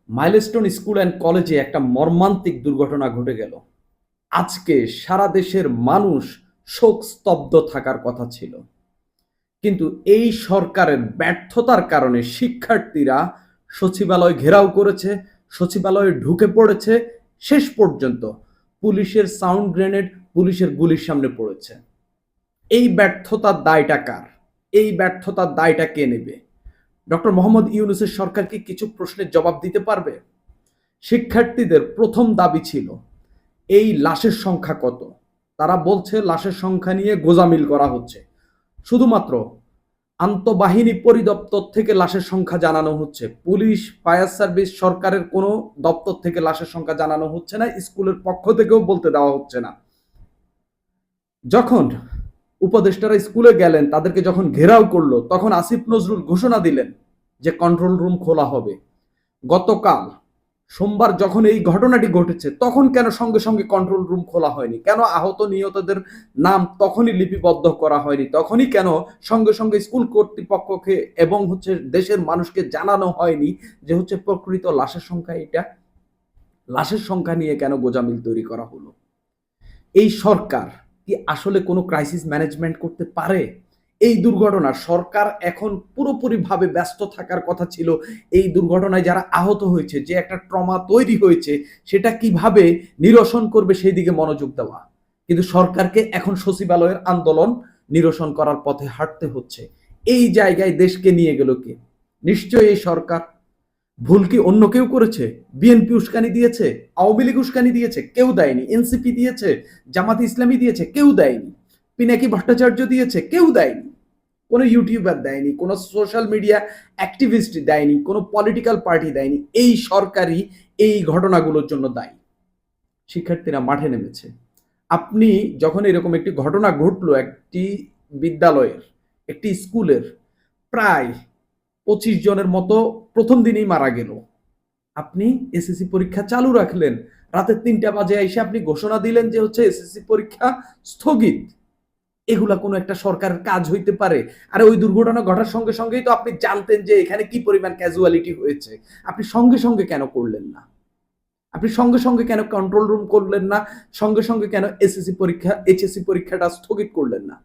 Milestone school and কলেজে একটা মর্মান্তিক দুর্ঘটনা ঘটে গেল। আজকে সারা দেশের মানুষ শোক স্তব্ধ থাকার কথা ছিল, কিন্তু এই সরকারের ব্যর্থতার কারণে শিক্ষার্থীরা সচিবালয় ঘেরাও করেছে, সচিবালয়ে ঢুকে পড়েছে, শেষ পর্যন্ত পুলিশের সাউন্ড গ্রেনেড, পুলিশের গুলির সামনে পড়েছে। এই ব্যর্থতার দায়টা কার? এই ব্যর্থতার দায়টা কে নেবে? ডক্টর মোহাম্মদ ইউনূসের সরকার কি কিছু প্রশ্নের জবাব দিতে পারবে? শিক্ষার্থীদের প্রথম দাবি ছিল এই লাশের সংখ্যা কত। তারা বলছে লাশের সংখ্যা নিয়ে গোঁজামিল করা হচ্ছে। শুধুমাত্র আন্তঃবাহিনী পরিদপ্তর থেকে লাশের সংখ্যা জানানো হচ্ছে, পুলিশ, ফায়ার সার্ভিস, সরকারের কোনো দপ্তর থেকে লাশের সংখ্যা জানানো হচ্ছে না, স্কুলের পক্ষ থেকেও বলতে দেওয়া হচ্ছে না। যখন উপদেষ্টারা স্কুলে গেলেন, তাদেরকে যখন ঘেরাও করলো, তখন আসিফ নজরুল ঘোষণা দিলেন যে কন্ট্রোল রুম খোলা হবে। গতকাল সোমবার যখন এই ঘটনাটি ঘটেছে, তখন কেন সঙ্গে সঙ্গে কন্ট্রোল রুম খোলা হয়নি? কেন আহত নিহতদের নাম তখনই লিপিবদ্ধ করা হয়নি? তখনই কেন সঙ্গে সঙ্গে স্কুল কর্তৃপক্ষকে এবং দেশের মানুষকে জানানো হয়নি যে প্রকৃত লাশের সংখ্যা এটা? লাশের সংখ্যা নিয়ে কেন গোঁজামিল তৈরি করা হলো? এই সরকার কি আসলে কোনো ক্রাইসিস ম্যানেজমেন্ট করতে পারে? এই দুর্ঘটনা সরকার এখন পুরোপুরিভাবে ব্যস্ত থাকার কথা ছিল এই দুর্ঘটনায় যারা আহত হয়েছে, যে একটা ট্রমা তৈরি হয়েছে, সেটা কিভাবে নিরসন করবে সেই দিকে মনোযোগ দেওয়া। কিন্তু সরকারকে এখন সচিবালয়ের আন্দোলন নিরসন করার পথে হাঁটতে হচ্ছে। এই জায়গায় দেশকে নিয়ে গেল কে? নিশ্চয়ই এই সরকার। ভুল কি অন্য কেউ করেছে? বিএনপি উস্কানি দিয়েছে, আওয়ামী লীগ উস্কানি দিয়েছে, কেউ দেয়নি। এনসিপি দিয়েছে, জামাত ইসলামী দিয়েছে, কেউ দেয়নি। পিনাকি ভট্টাচার্য দিয়েছে, কেউ দেয়নি। কোনো ইউটিউবার দেয়নি, কোনো সোশ্যাল মিডিয়া অ্যাক্টিভিস্ট দেয়নি, কোনো পলিটিক্যাল পার্টি দেয়নি। এই সরকারই এই ঘটনাগুলোর জন্য দায়ী। শিক্ষার্থীরা মাঠে নেমেছে। আপনি যখন এরকম একটি ঘটনা ঘটলো, একটি বিদ্যালয়ের, একটি স্কুলের প্রায় 25 জনের মতো প্রথম দিনেই মারা গেল, আপনি এসএসসি পরীক্ষা চালু রাখলেন। রাতে 3টা বাজে এসে আপনি ঘোষণা দিলেন যে এসএসসি পরীক্ষা স্থগিত। এগুলা কোনো একটা সরকারের কাজ হইতে পারে? আর ওই দুর্ঘটনা ঘটার সঙ্গে সঙ্গেই তো আপনি জানতেন যে এখানে কি পরিমাণ ক্যাজুয়ালিটি হয়েছে। আপনি সঙ্গে সঙ্গে কেন করলেন না? আপনি সঙ্গে সঙ্গে কেন কন্ট্রোল রুম করলেন না? সঙ্গে সঙ্গে কেন এসএসসি পরীক্ষা, এইচএসসি পরীক্ষাটা স্থগিত করলেন না?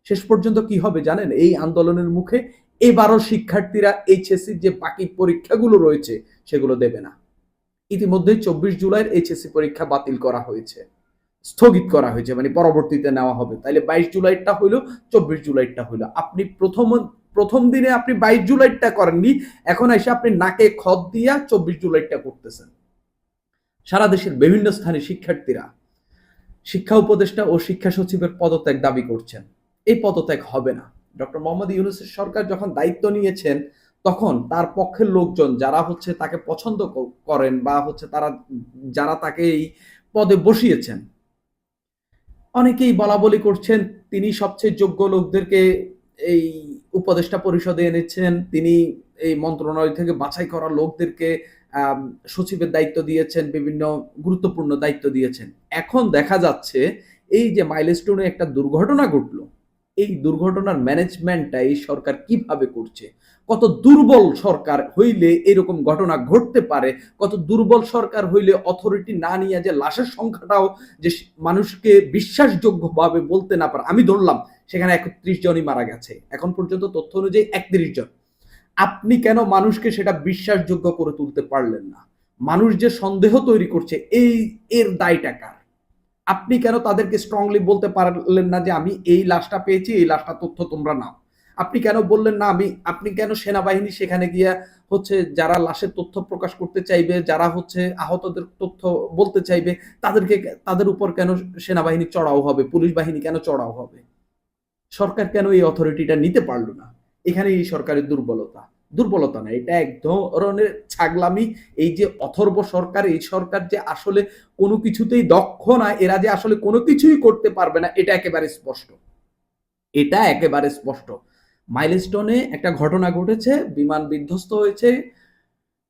শেষ পর্যন্ত কি হবে জানেন? এই আন্দোলনের মুখে এবারও শিক্ষার্থীরা এইচএসসির যে বাকি পরীক্ষাগুলো রয়েছে সেগুলো দেবে না। ইতিমধ্যেই 24 জুলাইয়ের এইচএসসি পরীক্ষা বাতিল করা হয়েছে, স্থগিত করা হয়েছে, মানে পরবর্তীতে নেওয়া হবে। তাইলে 22 জুলাইটা হইলো, 24 জুলাইটা হইলো। আপনি প্রথম দিনে আপনি 22 জুলাইটা করেননি, এখন এসে আপনি নাকে খত দিয়া 24 জুলাইটা করতেছেন। সারা দেশের বিভিন্ন স্থানে শিক্ষার্থীরা শিক্ষা উপদেষ্টা ও শিক্ষা সচিবের পদত্যাগ দাবি করছেন। এই পদত্যাগ হবে না। ডক্টর মোহাম্মদ ইউনূসের সরকার যখন দায়িত্ব নিয়েছেন, তখন তার পক্ষের লোকজন যারা তাকে পছন্দ করেন বা তারা যারা তাকে এই পদে বসিয়েছেন, অনেকেই বলাবলি করছেন তিনি সবচেয়ে যোগ্য লোকদেরকে এই উপদেষ্টা পরিষদে এনেছেন, তিনি এই মন্ত্রণালয় থেকে বাছাই করা লোকদেরকে সচিবের দায়িত্ব দিয়েছেন, বিভিন্ন গুরুত্বপূর্ণ দায়িত্ব দিয়েছেন। এখন দেখা যাচ্ছে এই যে মাইলস্টোনে একটা দুর্ঘটনা ঘটলো, এই দুর্ঘটনার ম্যানেজমেন্টটা এই সরকার কিভাবে করছে? কত দুর্বল সরকার হইলে এরকম ঘটনা ঘটতে পারে? কত দুর্বল সরকার হইলে অথরিটি না নিয়ে যে লাশের সংখ্যাটাও যে মানুষকে বিশ্বাসযোগ্যভাবে বলতে না পারে? আমি ধরলাম সেখানে 31 জনই মারা গেছে, এখন পর্যন্ত তথ্য অনুযায়ী 31 জন। আপনি কেন মানুষকে সেটা বিশ্বাসযোগ্য করে তুলতে পারলেন না? মানুষ যে সন্দেহ তৈরি করছে, এর দায়টা কার? আপনি কেন তাদেরকে স্ট্রংলি বলতে পারলেন না যে আমি এই লাশটা পেয়েছি, এই লাশটা তথ্য তোমরা নাও? আপনি কেন বললেন না আপনি কেন সেনাবাহিনী সেখানে গিয়া যারা লাশের তথ্য প্রকাশ করতে চাইবে, যারা আহতদের তথ্য বলতে চাইবে, তাদের উপর কেন সেনাবাহিনী চড়াও হবে, পুলিশ বাহিনী কেন চড়াও হবে? সরকার কেন এই অথরিটিটা নিতে পারলো না? এখানে এই সরকারের দুর্বলতা। দুর্বলতা না, এটা এক ধরনের ছাগলামি। এই যে অথর্ব সরকার, এই সরকার যে আসলে কোনো কিছুতেই দক্ষ না, এরা যে আসলে কোনো কিছুই করতে পারবে না, এটা একেবারে স্পষ্ট। এটা একেবারে স্পষ্ট। মাইলস্টোনে একটা ঘটনা ঘটেছে, বিমান বিধ্বস্ত হয়েছে,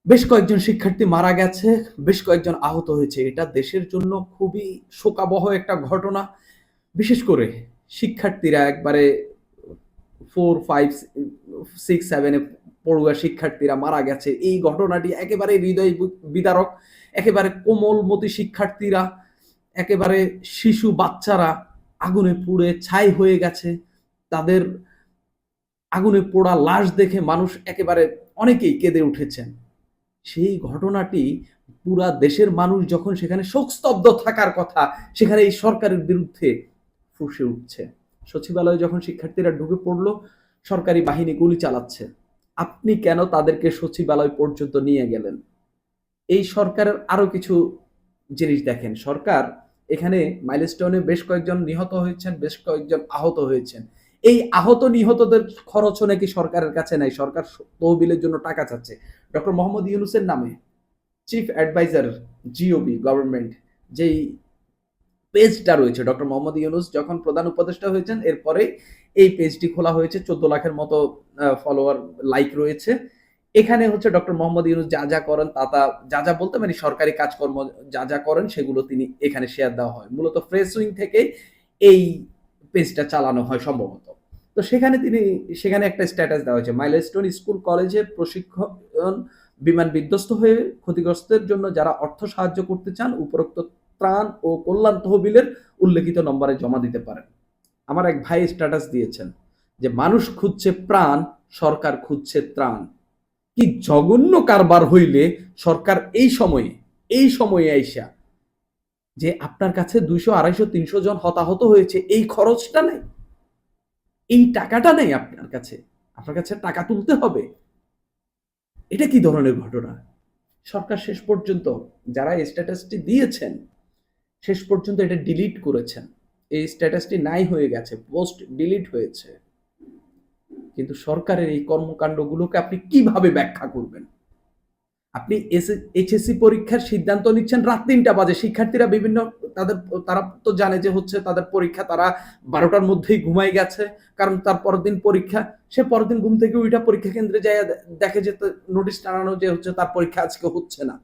বেশ কয়েকজন শিক্ষার্থী মারা গেছে, বেশ কয়েকজন আহত হয়েছে। এটা দেশের জন্য খুবই শোকাবহ একটা ঘটনা। বিশেষ করে শিক্ষার্থীরা একবারে 4, 5, 6, 7 এ পড়ুয়া শিক্ষার্থীরা মারা গেছে, এই ঘটনাটি একেবারে হৃদয় বিদারক। একেবারে কোমলমতি শিক্ষার্থীরা, একেবারে শিশু বাচ্চারা আগুনে পুড়ে ছাই হয়ে গেছে। তাদের আগুনে পোড়া লাশ দেখে মানুষ একেবারে অনেকেই কেঁদে উঠেছেন। সেই ঘটনাটি পুরা দেশের মানুষ যখন সেখানে শোকস্তব্ধ থাকার কথা, সেখানে এই সরকারের বিরুদ্ধে ফুঁসে উঠছে। সচিবালয়ে যখন শিক্ষার্থীরা ঢুকে পড়লো, সরকারি বাহিনী গুলি চালাচ্ছে। আপনি কেন তাদেরকে সচিবালয় পর্যন্ত নিয়ে গেলেন? এই সরকারের আরো কিছু জিনিস দেখেন। সরকার এখানে মাইলস্টোনে বেশ কয়েকজন নিহত হয়েছেন, বেশ কয়েকজন আহত হয়েছেন। এই আহত নিহতদের খরচও নাকি সরকারের কাছে নাই, সরকার তহবিলের জন্য টাকা চাচ্ছে। ডক্টর মোহাম্মদ ইউনূসের নামে চিফ অ্যাডভাইজার জিওবি গভর্নমেন্ট যেই পেজটা রয়েছে, ডক্টর মোহাম্মদ ইউনূস যখন প্রধান উপদেষ্টা হয়েছেন এরপরে এই পেজটি খোলা হয়েছে। 14 লাখের মতো ফলোয়ার লাইক রয়েছে। এখানে হচ্ছে ডক্টর মোহাম্মদ ইউনূস যা যা করেন যা যা বলতে মানে সরকারি কাজকর্ম যা যা করেন সেগুলো তিনি এখানে শেয়ার দেওয়া হয়। মূলত ফ্রেশ উইং থেকে এই পেজটা চালানো হয় সম্ভবত। তো সেখানে একটা স্ট্যাটাস দেওয়া হয়েছে, মাইলস্টোন স্কুল কলেজে প্রশিক্ষণ বিমান বিধ্বস্ত হয়ে ক্ষতিগ্রস্তের জন্য যারা অর্থ সাহায্য করতে চান উপরোক্ত ত্রাণ ও কল্যাণ তহবিলের উল্লেখিত নম্বরে জমা দিতে পারেন। আমার এক ভাই স্ট্যাটাস দিয়েছেন যে মানুষ খুঁজছে প্রাণ, সরকার খুঁজছে ত্রাণ। কি জঘন্য কারবার হইলে সরকার এই সময়ে আইসা যে আপনার কাছে 200, 250, 300 জন হতাহত হয়েছে, এই খরচটা নেই, এই টাকাটা নেই আপনার কাছে টাকা তুলতে হবে। এটা কি ধরনের ঘটনা? সরকার শেষ পর্যন্ত যারা স্ট্যাটাসটি দিয়েছেন শেষ পর্যন্ত এটা ডিলিট করেছেন। এই স্ট্যাটাসটি নাই হয়ে গেছে, পোস্ট ডিলিট হয়েছে। কিন্তু সরকারের এই কর্মকাণ্ডগুলোকে আপনি কিভাবে ব্যাখ্যা করবেন? আপনি এইচএসসি পরীক্ষার সিদ্ধান্ত নিচ্ছেন রাত 3টা বাজে, শিক্ষার্থীরা তারা তো জানে যে হচ্ছে তাদের পরীক্ষা, তারা 12টার মধ্যেই ঘুমাই গেছে, কারণ তার পরের দিন পরীক্ষা। সে পরের দিন ঘুম থেকে উঠা পরীক্ষা কেন্দ্রে যায় দেখে যে নোটিশ টানানো যে হচ্ছে তার পরীক্ষা আজকে হচ্ছে না।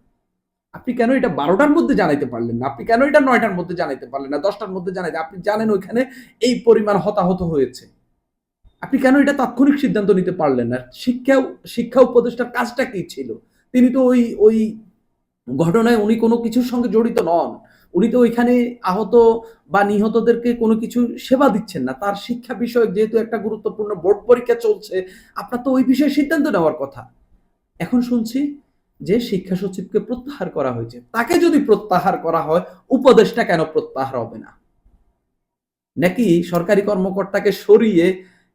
আপনি কেন এটা 12টার মধ্যে জানাইতে পারলেন না? আপনি কেন এটা 9টার মধ্যে জানাইতে পারলেন না, 10টার মধ্যে জানাইতে? আপনি জানেন ওইখানে এই পরিমাণ হতাহত হয়েছে, আপনি কেন এটা তাৎক্ষণিক সিদ্ধান্ত নিতে পারলেন না? শিক্ষা উপদেষ্টার কাজটা কি ছিল? তিনি তো ওই ঘটনায় উনি কোনো কিছুর সঙ্গে জড়িত নন। উনি তো ওইখানে আহত বা নিহতদেরকে কোনো কিছু সেবা দিচ্ছেন না। তার শিক্ষা বিষয়ক যেহেতু একটা গুরুত্বপূর্ণ বোর্ড পরীক্ষা চলছে, আপনার তো ওই বিষয়ে সিদ্ধান্ত নেওয়ার কথা। এখন শুনছি যে শিক্ষা সচিবকে প্রত্যাহার করা হয়েছে। তাকে যদি প্রত্যাহার করা হয়, উপদেষ্টা কেন প্রত্যাহার হবে না? নাকি সরকারি কর্মকর্তাকে সরিয়ে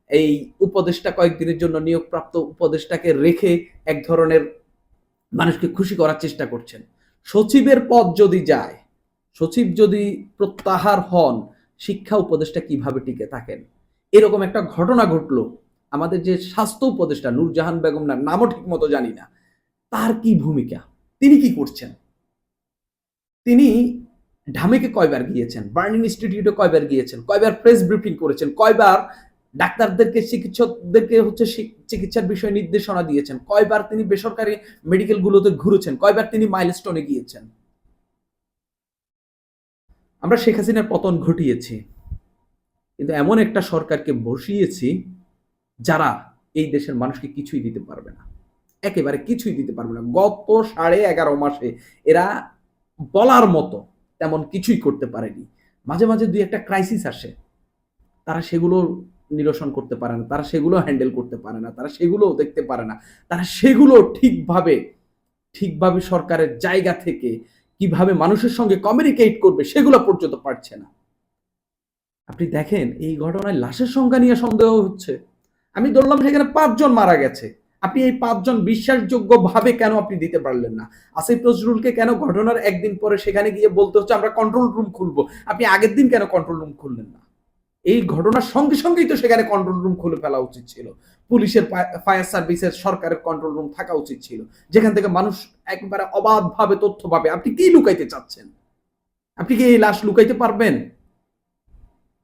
এই উপদেষ্টা কয়েকদিনের জন্য নিয়োগপ্রাপ্ত উপদেষ্টাকে রেখে এক ধরনের মানুষকে খুশি করার চেষ্টা করছেন? সচিবের পদ যদি যায়, সচিব যদি প্রত্যাহার হন, শিক্ষা উপদেষ্টা কিভাবে টিকে থাকেন? এরকম একটা ঘটনা ঘটলো। আমাদের যে স্বাস্থ্য উপদেষ্টা নূরজাহান বেগম, নামও ঠিক মতো জানি না, তার কি ভূমিকা? তিনি কি করছেন? তিনি ঢামেকে কয়বার গিয়েছেন? বার্নিং ইনস্টিটিউটে কয়বার গিয়েছেন? কয়বার প্রেস ব্রিফিং করেছেন? কয়বার ডাক্তারদেরকে, চিকিৎসকদেরকে হচ্ছে চিকিৎসার বিষয়ে নির্দেশনা দিয়েছেন? কয়বার তিনি বেসরকারি মেডিকেল গুলোতে ঘুরেছেন? কয়বার তিনি মাইলস্টোনে গিয়েছেন? আমরা শেখ হাসিনার পতন ঘটিয়েছি, কিন্তু এমন একটা সরকারকে বসিয়েছি যারা এই দেশের মানুষকে কিছুই দিতে পারবে না, একেবারে কিছুই দিতে পারবে না। গত 11.5 মাসে এরা বলার মতো তেমন কিছুই করতে পারেনি। মাঝে মাঝে দুই একটা ক্রাইসিস আসে, তারা সেগুলো নিরসন করতে পারে না, তারা সেগুলো হ্যান্ডেল করতে পারে না, তারা সেগুলো দেখতে পারে না, তারা সেগুলো ঠিকভাবে সরকারের জায়গা থেকে কিভাবে মানুষের সঙ্গে কমিউনিকেট করবে সেগুলো পর্যন্ত পারছে না। আপনি দেখেন এই ঘটনায় লাশের সংখ্যা নিয়ে সন্দেহ হচ্ছে। আমি ধরলাম সেখানে 5 জন মারা গেছে, আপনি এই 5 জন বিশ্বাসযোগ্য ভাবে কেন আপনি দিতে পারলেন না? আসিফ নজরুলকে কেন ঘটনার একদিন পরে সেখানে গিয়ে বলতে হচ্ছে আমরা কন্ট্রোল রুম খুলবো? আপনি আগের দিন কেন কন্ট্রোল রুম খুললেন না? এই ঘটনার সঙ্গে সঙ্গেই তো সেখানে কন্ট্রোল রুম খুলে ফেলা উচিত ছিল। পুলিশের, ফায়ার সার্ভিসের, সরকারের কন্ট্রোল রুম থাকা উচিত ছিল, যেখান থেকে মানুষ একবারে অবাধভাবে তথ্য পাবে। আপনি কি লুকাইতে চাচ্ছেন? আপনি কি এই লাশ লুকাইতে পারবেন?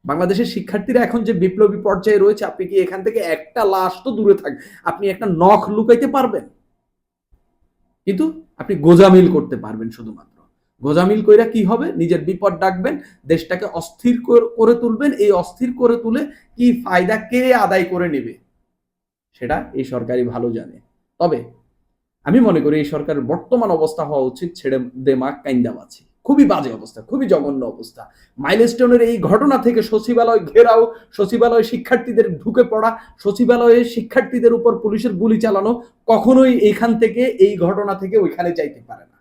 বাংলাদেশের শিক্ষার্থীরা এখন যে বিপ্লবী পর্যায়ে রয়েছে, আপনি কি এখান থেকে একটা লাশ তো দূরে থাক, আপনি একটা নখ লুকাইতে পারবেন? কিন্তু আপনি গোজামিল করতে পারবেন শুধুমাত্র। গোজামিল কইরা কি হবে? নিজের বিপদ ডাকবেন, দেশটাকে অস্থির করে তুলবেন। এই অস্থির করে তুলে কি ফায়দা কে আদায় করে নেবে সেটা এই সরকারই ভালো জানে। তবে আমি মনে করি এই সরকারের বর্তমান অবস্থা হওয়া উচিত ছেড়ে দে মা কাইন্দা বাঁচি। খুবই বাজে অবস্থা, খুবই জঘন্য অবস্থা। মাইলস্টোনের এই ঘটনা থেকে সচিবালয় ঘেরাও, সচিবালয় শিক্ষার্থীদের ঢুকে পড়া, সচিবালয়ে শিক্ষার্থীদের উপর পুলিশের গুলি চালানো কখনোই এইখান থেকে, এই ঘটনা থেকে ওইখানে যাইতে পারে না।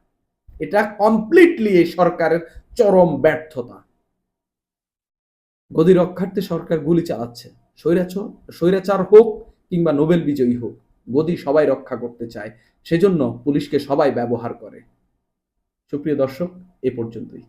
এটা কমপ্লিটলি এই সরকারের চরম ব্যর্থতা। গদি রক্ষার্থে সরকার গুলি চালাচ্ছে। স্বৈরাচার হোক কিংবা নোবেল বিজয়ী হোক, গদি সবাই রক্ষা করতে চায়, সেজন্য পুলিশকে সবাই ব্যবহার করে। সুপ্রিয় দর্শক, এ পর্যন্তই।